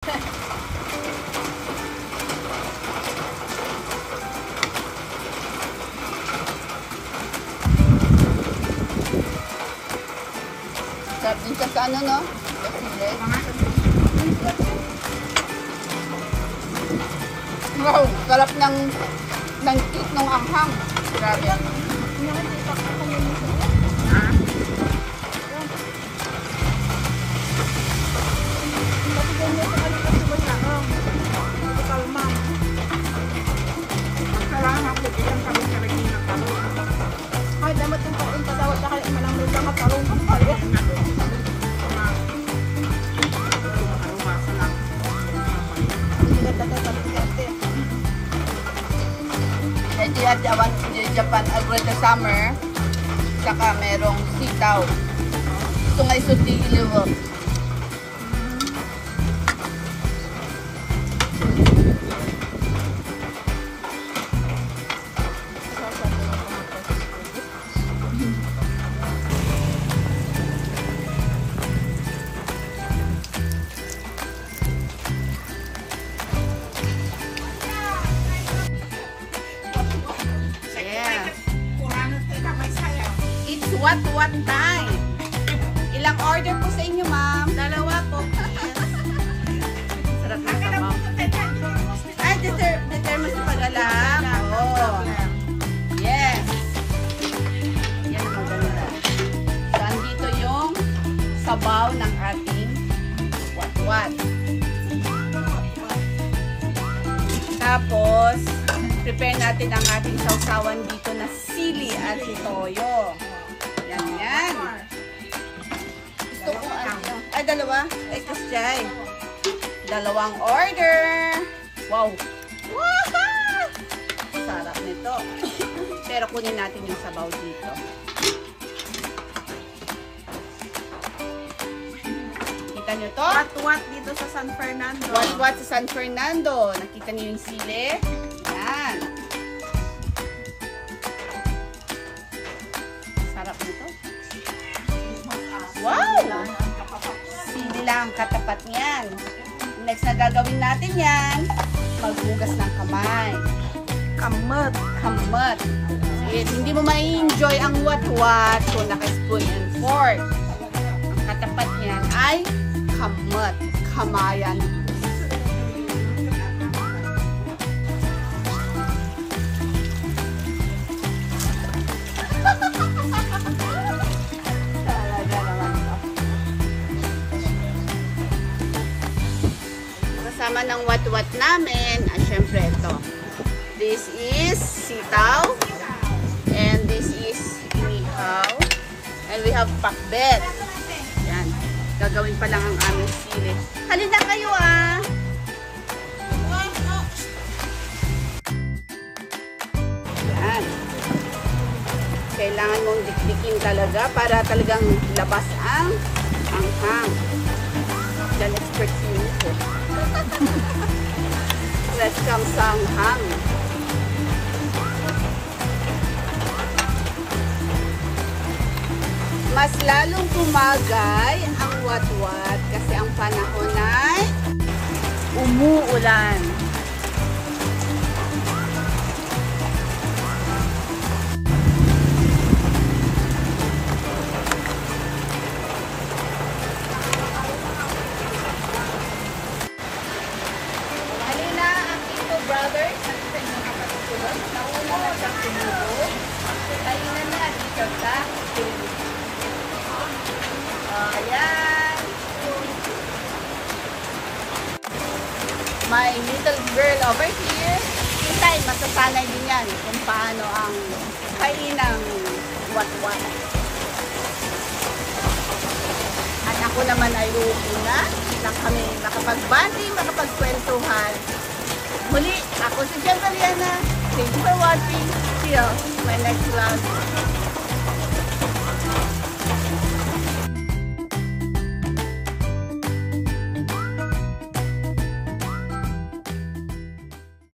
Sarap din siya sa ano, no? Wow, sarap ng cake ng anghang. Grabe. Ay, dapat yung kain pa daw. Kaya malang may mga talong pa kayo. Medyo at Japan Agriculture Summer. Saka merong sitaw. Ito nga isuti iliwag. What time? Ilang order po sa inyo, ma'am? Dalawa po. Sarap na ka, ma'am. Ay, determine sa pag-alam. Oh. Yes. Yan ang maganda. So, andito yung sabaw ng ating wat-wat. Tapos, prepare natin ang ating sausawan dito na sili at toyo. Yan. Gusto ko ano. Ay, dalawa. Ay, kasjay. Dalawang order. Wow. Wow! Sarap nito. Pero kunin natin yung sabaw dito. Kita nyo to? What dito sa San Fernando. What sa San Fernando. Nakita nyo yung sili? Yan. Sarap nito. Wow! Sili lang katapat niyan. Next na gagawin natin yan, maghugas ng kamay. Kamot. Kamot. Hindi mo ma-enjoy ang what-what kung naka-spoon and fork. Ang katapat niyan ay kamot. Kamayan. Kasama ng what-what namin, syempre ito. This is sitaw. And this is inihaw. And we have pakbet. Yan. Gagawin pa lang ang aming sili. Halina kayo ah! Yan. Kailangan mong dikdikin talaga para talagang labas ang anghang. Yan expertise ko. Let's come sa anghang. Mas lalong tumagay ang wat-wat kasi ang panahon ay umuulan. Brothers, nauna na siyang tumulog. Kainan na, dito sa ayan. My little girl over here. Hintay, masasanay din yan kung paano ang kainang wat-wat. At ako naman ay uuna na kami makapagbati, makapagkwentuhan. Muli, ako si Jen Mariana. Thank you for watching. See you my next vlog.